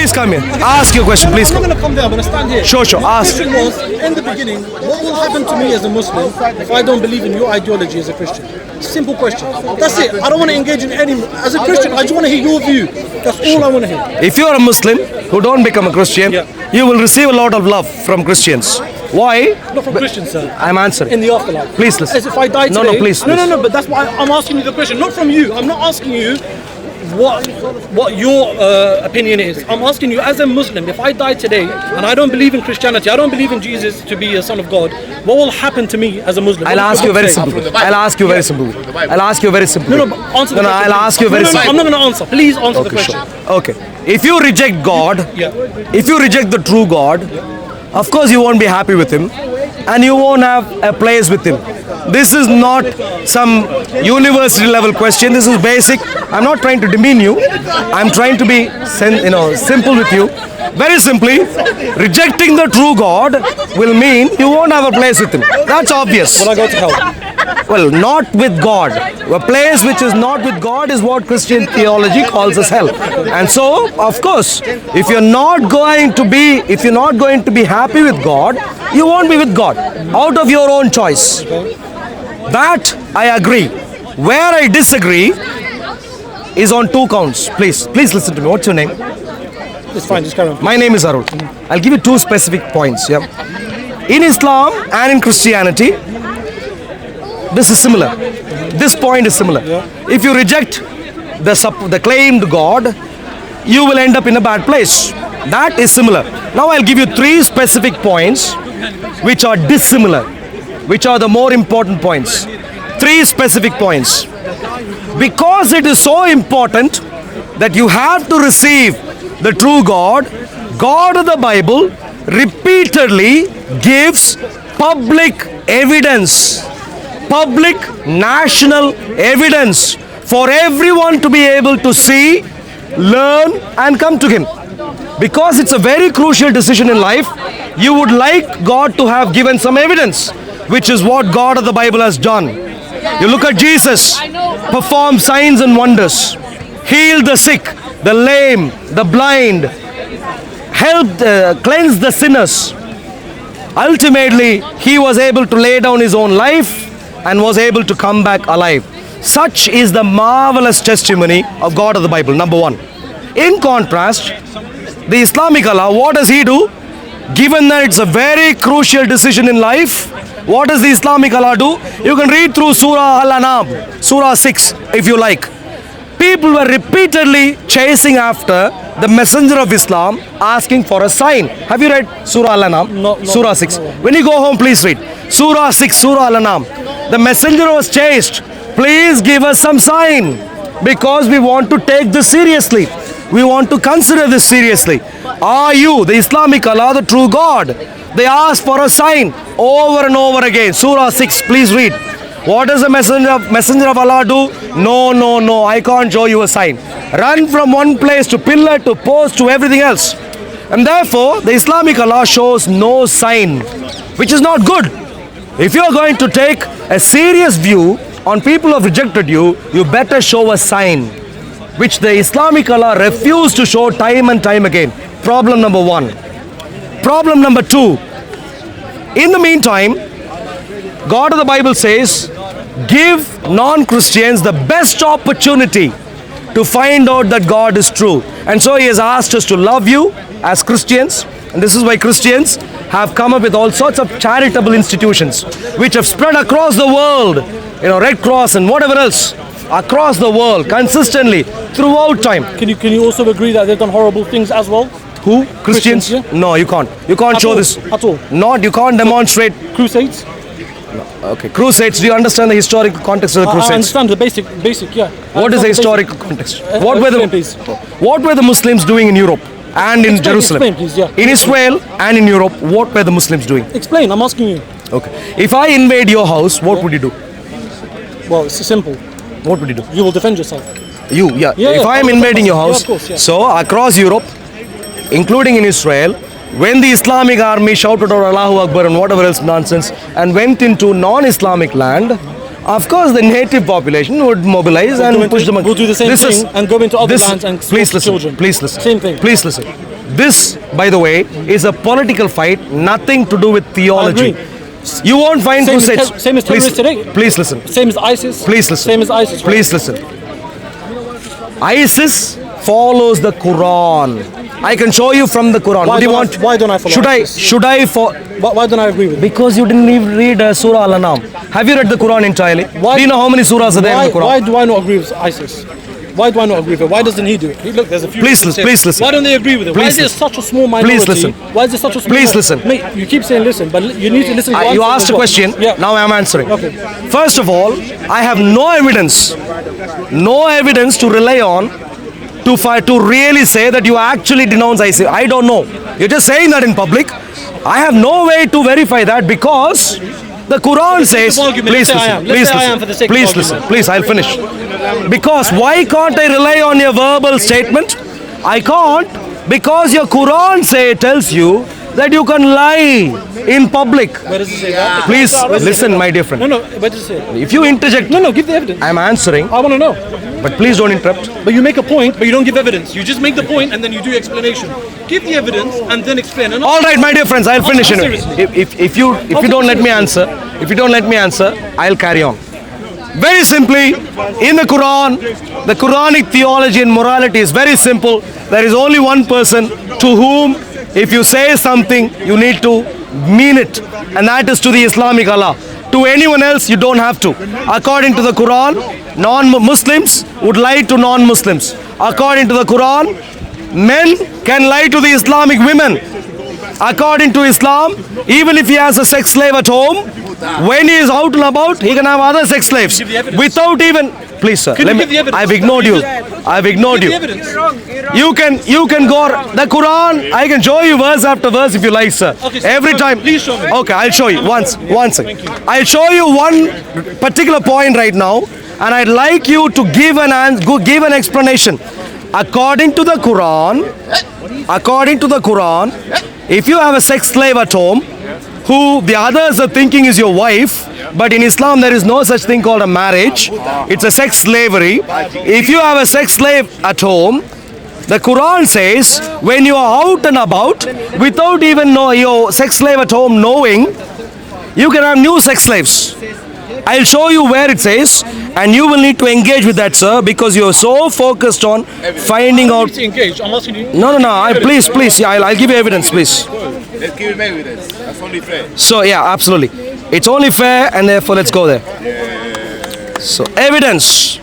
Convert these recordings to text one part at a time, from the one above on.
Please come here. Ask your question, please. I'm not going to come there. I'm going to stand here. Sure. The Ask. question was, in the beginning, what will happen to me as a Muslim if I don't believe in your ideology as a Christian? Simple question. That's it. I don't want to engage in any. As a Christian, I just want to hear your view. That's all I want to hear. If you're a Muslim who don't become a Christian, you will receive a lot of love from Christians. Why? Not from Christians, sir. I'm answering. In the afterlife. Please listen. As if I die today. No, please. No. But that's why I'm asking you the question. Not from you. I'm not asking you what your opinion is. I'm asking you, as a Muslim, if I die today and I don't believe in Christianity, I don't believe in Jesus to be a son of God, what will happen to me as a Muslim? I'll ask you very simply. I'll ask you very simply. I'll ask you very simply. No, but answer the question. I'll ask you very simply. I'm not going to answer. Please answer the question. Sure. Okay. If you reject God, if you reject the true God, of course you won't be happy with Him, and you won't have a place with Him. This is not some university level question. This is basic. I'm not trying to demean you. I'm trying to be simple with you. Very simply, rejecting the true God will mean you won't have a place with Him. That's obvious. Will I go to hell? Well, not with God. A place which is not with God is what Christian theology calls as hell. And so, of course, if you're not going to be happy with God, you won't be with God out of your own choice. That I agree. Where I disagree is on two counts. Please listen to me. What's your name? It's fine, just carry on. My name is Arul. I'll give you two specific points. Yeah. In Islam and in Christianity, this is similar. This point is similar. If you reject the claimed God, you will end up in a bad place. That is similar. Now I'll give you three specific points which are dissimilar, which are the more important points. Three specific points. Because it is so important that you have to receive the true God, God of the Bible repeatedly gives public evidence, public national evidence for everyone to be able to see, learn and come to Him. Because it's a very crucial decision in life, you would like God to have given some evidence, which is what God of the Bible has done. You look at Jesus, perform signs and wonders, healed the sick, the lame, the blind, helped cleanse the sinners. Ultimately, He was able to lay down His own life and was able to come back alive. Such is the marvelous testimony of God of the Bible, number one. In contrast, the Islamic Allah, what does He do? Given that it's a very crucial decision in life, what does the Islamic Allah do? You can read through Surah Al-An'am, Surah 6 if you like. People were repeatedly chasing after the messenger of Islam, asking for a sign. Have you read Surah Al-An'am? No. Surah 6. When you go home, please read. Surah 6, Surah Al-An'am. The messenger was chased. Please give us some sign, because we want to take this seriously. We want to consider this seriously. Are you, the Islamic Allah, the true God? They ask for a sign over and over again. Surah 6, please read. What does the messenger of Allah do? No, I can't show you a sign. Run from one place to pillar to post to everything else. And therefore, the Islamic Allah shows no sign, which is not good. If you are going to take a serious view on people who have rejected you, you better show a sign, which the Islamic Allah refused to show time and time again. Problem number one. Problem number two. In the meantime, God of the Bible says, give non-Christians the best opportunity to find out that God is true. And so He has asked us to love you as Christians. And this is why Christians have come up with all sorts of charitable institutions which have spread across the world. Red Cross and whatever else. Across the world, consistently, throughout time. Can you also agree that they've done horrible things as well? Who? Christians? Yeah? No, you can't. You can't show this. At all? You can't demonstrate. Crusades? Okay, crusades. Do you understand the historical context of the crusades? I understand the basic, yeah. What is the historical context? What were the Muslims doing in Europe and in Jerusalem? Explain, please, yeah. In Israel and in Europe, what were the Muslims doing? Explain, I'm asking you. Okay. If I invade your house, what would you do? Well, it's simple. What would you do? You will defend yourself. If I am invading your house, of course, yeah. So across Europe, including in Israel, when the Islamic army shouted out Allahu Akbar and whatever else nonsense and went into non-Islamic land, Of course, the native population would mobilize and push them. We'll do the same thing and go into other lands and please slaughter listen. children. Please listen. Same thing. Please listen. This, by the way, is a political fight, nothing to do with theology. agree. You won't find Same as crusades. same as terrorists today. Please listen. Same as ISIS. Please listen. Same as ISIS. right? Please listen. ISIS follows the Quran. I can show you from the Quran. Why What do you don't I- want? why don't I follow Should ISIS? Should I for? Why don't I agree with you? Because you didn't even read Surah Al-An'am. Have you read the Quran entirely? Do you know how many surahs are there in the Quran? Why do I not agree with ISIS? Why do I not agree with it? Why doesn't he do it? Look, there's a few. Please people listen, say- please listen. Why don't they agree with it? Why Please is it listen. such a small minority? Please listen. Why is it such a small? Please listen. Mate, you keep saying listen, but you need to listen. To You answer asked as a well. question. Yeah. Now I'm answering. Okay. First of all, I have no evidence to rely on to really say that you actually denounce ISIS. I don't know. You're just saying that in public. I have no way to verify that because the Quran says. of argument, Please let's say I listen. am. Let's Please say I am for the listen. sake of Please argument. listen. Please, I'll finish. Because why can't I rely on your verbal statement? I can't because your Quran tells you that you can lie in public. Where does it say that? Please listen, my dear friend. No, where does it say? If you interject, No, give the evidence. I'm answering, I want to know. but please don't interrupt. But you make a point, but you don't give evidence. You just make the point and then you do explanation. Give the evidence and then explain. And All right, my dear friends, I'll finish take anyway. seriously. If you don't let me answer, I'll carry on. Very simply, in the Quranic theology and morality is very simple. There is only one person to whom, if you say something, you need to mean it, and that is to the Islamic Allah. To anyone else, you don't have to. According to the Quran, non-Muslims would lie to non-Muslims. According to the Quran, men can lie to the Islamic women. According to Islam, even if he has a sex slave at home, when he is out and about, he can have other sex slaves Give the evidence. without even. Please, sir. Can you give the evidence? I've ignored you. I've ignored Give you. the evidence. You can go the Quran. I can show you verse after verse if you like, sir. Okay, sir. Every time. Please show me. Okay, I'll show you once. I'll show you one particular point right now, and I'd like you to give an explanation. According to the Quran, if you have a sex slave at home, who the others are thinking is your wife, but in Islam there is no such thing called a marriage. It's a sex slavery. If you have a sex slave at home, the Quran says when you are out and about, without even know your sex slave at home knowing, you can have new sex slaves. I'll show you where it says, and you will need to engage with that, sir, because you're so focused on finding out. To engage. I'm asking you. No. Please. Yeah, I'll give you evidence, please. Let's give him evidence. That's only fair. So yeah, absolutely. It's only fair, and therefore let's go there. So evidence.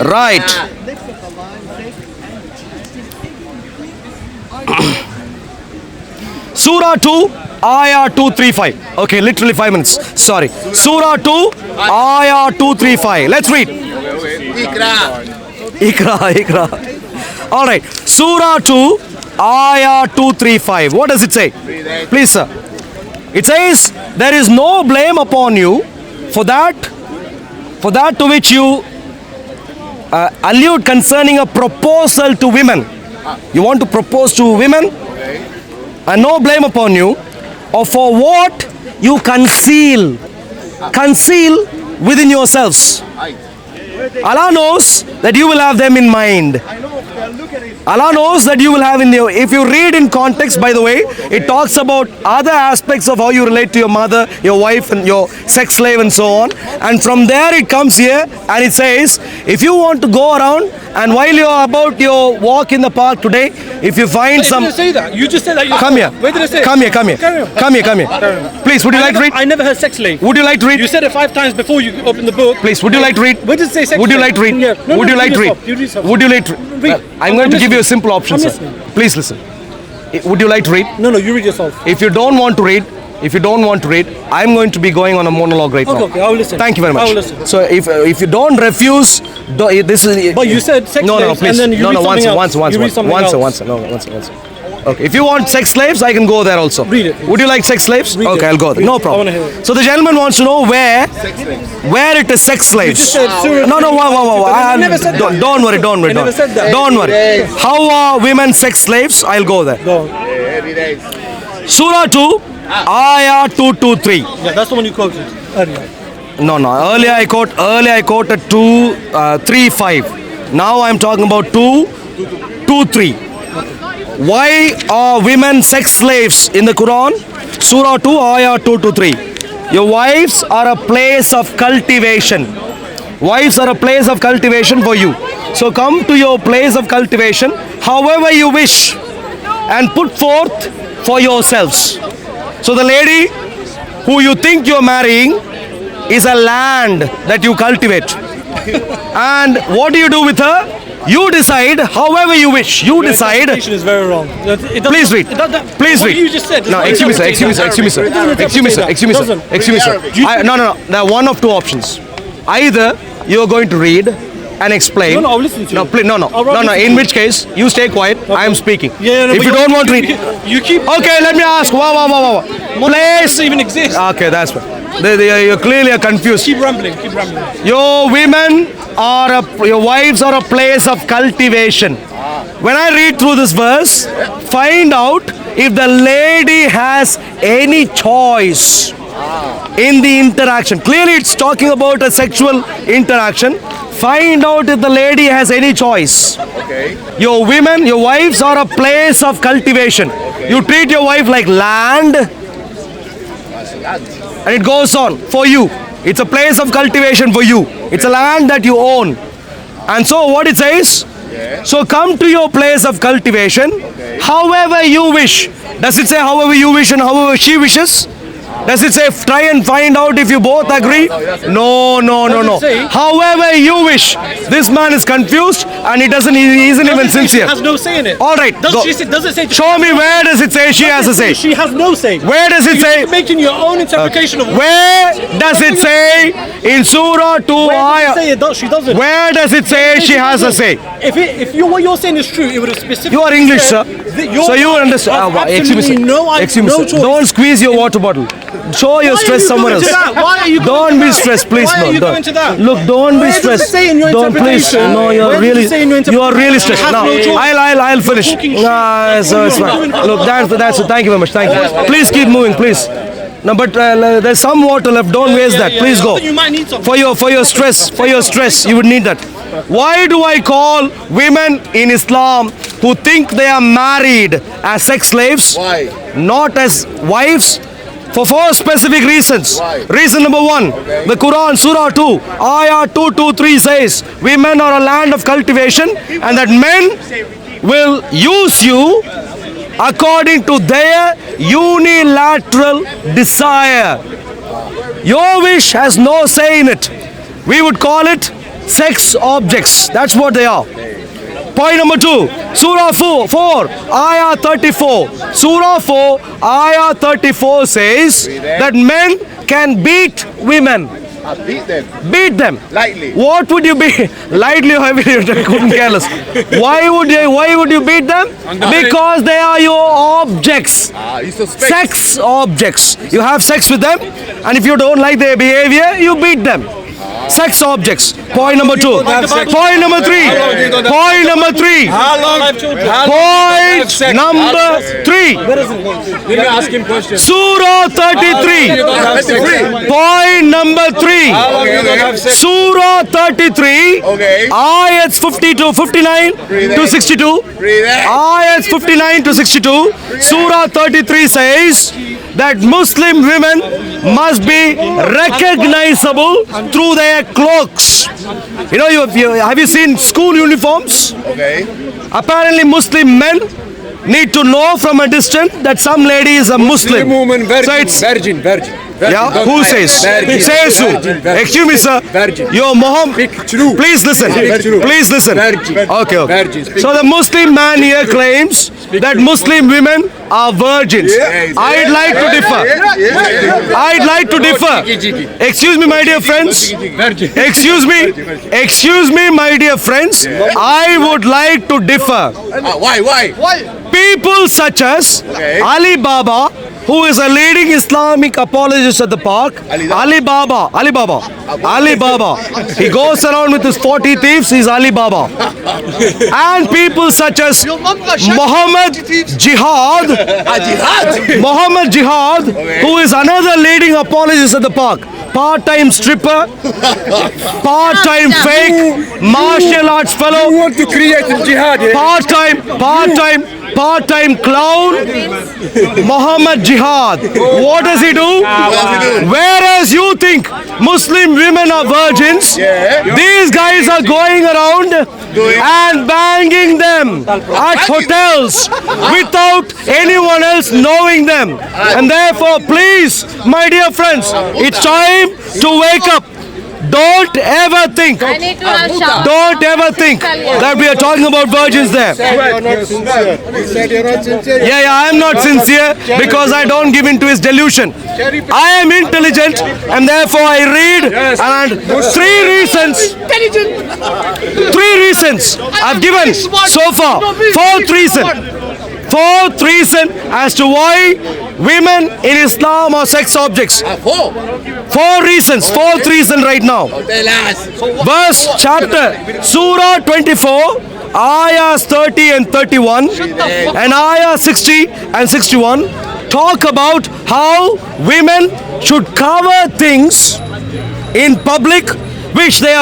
Right. Surah 2, Ayah 235. Okay, literally 5 minutes. Sorry. Surah 2, Ayah 235. Let's read. Ikra. All right. Surah 2, Ayah 235. What does it say? Please, sir. It says, there is no blame upon you for that to which you allude concerning a proposal to women. You want to propose to women? And no blame upon you, or for what you conceal within yourselves. Allah knows that you will have them in mind. Allah knows that you will have in your. If you read in context, by the way, it talks about other aspects of how you relate to your mother, your wife, and your sex slave, and so on. And from there, it comes here and it says, if you want to go around and while you're about your walk in the park today, if you find Wait, some. did it say that? You just said that yourself. Come here. Where did it say? Come here. Carry on. Please, would you like to read? I never heard sex slave. Would you like to read? You said it 5 times before you opened the book. Please, would you like to read? Where did it say sex Would you slave? like to read? Yeah. No, Would you read like to yourself. read? You read yourself. Would you like to Read. I'm going to give you a listening. simple option, I'm sir. listening. Please listen. Would you like to read? No, you read yourself. If you don't want to read, I'm going to be going on a monologue right now. Okay, I will listen. Thank you very much. I will listen. So if you don't refuse, this is. But you said sex no, slaves please. and then you read something else. You read something else. Once. Okay, if you want sex slaves, I can go there also. Read it. Would you like sex slaves? Read Okay, it. I'll go there. Read No it. I problem. wanna hear it. So the gentleman wants to know where it is sex slaves. just said Surah No, wow. But they never said that. Don't worry. They never said that. Don't worry. How are women sex slaves? I'll go there. Go on. Every day. Surah 2, Ayah 223. Yeah, that's the one you quoted earlier. No. Earlier I quoted 2:3:5. Now I'm talking about 2:3. Why are women sex slaves in the Quran? Surah 2, Ayah 2-3. Your wives are a place of cultivation. Wives are a place of cultivation for you. So come to your place of cultivation however you wish and put forth for yourselves. So the lady who you think you're marrying is a land that you cultivate. And what do you do with her? You decide however you wish. You decide. Interpretation is very wrong. Please read. Please what read. you just said. No, excuse me, sir. Excuse me, sir. Excuse me, sir. Excuse me, sir. Excuse me, sir. Excuse me, sir. No. There are one of two options. Either you are going to read and explain. No, I'll listen to you. No, please, no. In which case, you stay quiet. I am speaking. Yeah, if but you don't want to read. You keep. Okay, let me ask. Wow. Place. Doesn't even exist. Okay, that's fine. You're clearly confused. Keep rambling. Your wives are a place of cultivation. When I read through this verse, find out if the lady has any choice in the interaction. Clearly, it's talking about a sexual interaction. Find out if the lady has any choice. Okay. Your wives are a place of cultivation. Okay. You treat your wife like land, That's land. and it goes on for you. It's a place of cultivation for you. It's a land that you own. And so what it says, so come to your place of cultivation however you wish. Does it say however you wish and however she wishes? Does it say try and find out if you both agree? No. However you wish. This man is confused and he isn't even sincere. She has no say in it. All right. Does it say? Show me where does it say she has a say? She has no say. Where does it say? You're making your own interpretation of. Where does it say in Surah 2 Ayah? She doesn't. Where does it say she has a say? If what you're saying is true, it would have specifically. You are English, sir. So you understand. Excuse me, sir. Excuse me, sir. Don't squeeze your water bottle. Show your stress somewhere else. Why are you? Don't be stressed, please. Why are you going to that? Look, don't be Where does it stressed. say in your Don't please. interpretation? No, Where does it say in your you are really interpretation? stressed. You Now, have no choice. I'll finish. You're talking shit. Nah, so it's fine. Look, that's it. Thank you very much. Thank you. Please keep moving, please. No, but there's some water left. Don't waste that. Please go. You might need some. For your stress, you would need that. Why do I call women in Islam who think they are married as sex slaves? Why? Not as wives? For four specific reasons. Why? Reason number one, the Quran, Surah 2, Ayah 2-3 says, women are a land of cultivation and that men will use you according to their unilateral desire. Your wish has no say in it. We would call it sex objects. That's what they are. Point number two, Surah 4, Ayah 34. Surah 4, Ayah 34 says that men can beat women. Beat them. Beat them. Lightly. What would you beat? Lightly or heavily? Couldn't care less. Why would you beat them? Because they are your objects. You suspect. Sex objects. You have sex with them, and if you don't like their behavior, you beat them. Sex objects. Point number two. Point number three. Point number three. Point number three. Let me ask him questions. Surah 33. Point number three. Surah 33. Okay. Ayats 59 to 62. Read it. Ayats 59 to 62. Surah 33 says that Muslim women must be recognizable through their cloaks. You know, have you seen school uniforms? Okay. Apparently Muslim men need to know from a distance that some lady is a Muslim. Woman, virgin, So it's virgin. yeah, Don't who lie. says? Virgin. Says who? Virgin, virgin. Excuse me, sir. Virgin. Your Muhammad. Speak true. Please listen. Speak true. Please listen. Virgin. Okay. Virgin. Speak So the Muslim man here claims that Muslim women are virgins. I'd like to differ. I'd like to differ. Excuse me, my dear friends. Virgin. Excuse me, my dear friends. I would like to differ. Why? People such as Ali Baba, who is a leading Islamic apologist at the park, Ali Baba. He goes around with his 40 thieves, he's Ali Baba. And people such as Muhammad Jihad, who is another leading apologist at the park. Part-time stripper, part-time fake martial arts fellow, want to create jihad here. part-time clown, Muhammad Jihad. What does he do? Whereas you think Muslim women are virgins, these guys are going around and banging them at hotels without anyone else knowing them. And therefore, please, my dear friends, it's time to wake up. Don't ever think that we are talking about virgins there. You're not sincere. You said you're not sincere. Yeah, I am not sincere because I don't give in to his delusion. I am intelligent and therefore I read and three reasons I've given so far. Fourth reason as to why women in Islam are sex objects. Four reasons. Fourth reason right now. Verse chapter Surah 24, ayahs 30 and 31 and ayah 60 and 61 talk about how women should cover things in public which they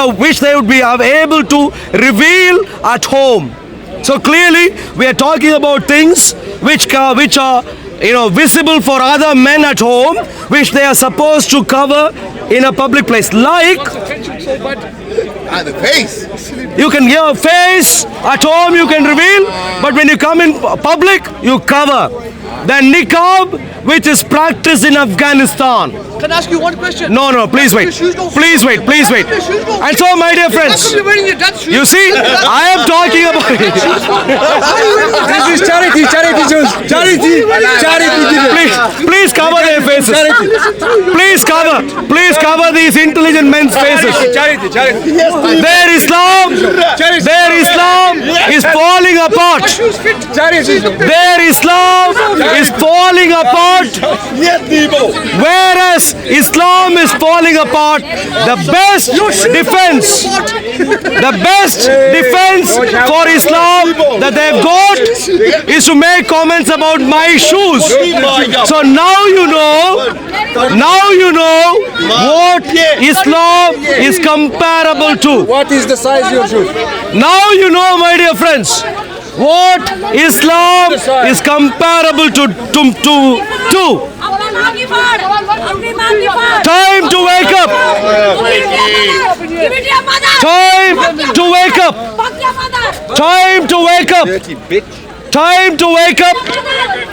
would be able to reveal at home. So clearly we are talking about things which are visible for other men at home, which they are supposed to cover in a public place. Like The face. you can your face at home you can reveal, but when you come in public you cover. The niqab which is practiced in Afghanistan. Can I ask you one question? No, please wait. Please wait. And so, my dear friends, you see, I am talking about it. This is charity, Jones. Charity. Please cover their faces. Please cover these intelligent men's faces. Charity. Their Islam is falling apart. Their Islam is falling apart. Whereas Islam is falling apart, the best defense for Islam that they've got is to make comments about my shoes. So now you know what Islam is comparable to. What is the size of your shoes? Now you know, my dear friends, what Islam is comparable to. Time to wake up. Time to wake up. Time to wake up. Time to wake up.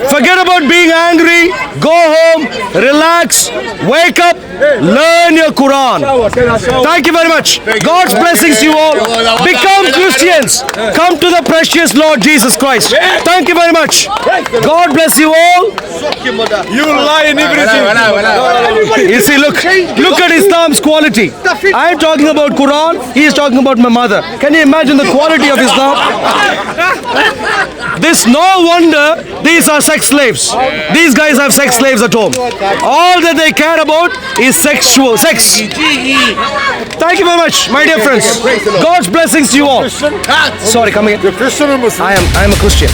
Forget about being angry. Go home, relax, wake up, learn your Quran. Thank you very much. God's blessings to you all. Become Christians. Come to the precious Lord Jesus Christ. Thank you very much. God bless you all. You lie in everything. You see, look at Islam's quality. I am talking about Quran. He is talking about my mother. Can you imagine the quality of Islam? This no wonder these are sex slaves. These guys have sex slaves at home. All that they care about is sex. Thank you very much, my dear friends. God's blessings to you all. Sorry, come again. You're Christian or Muslim? I am a Christian.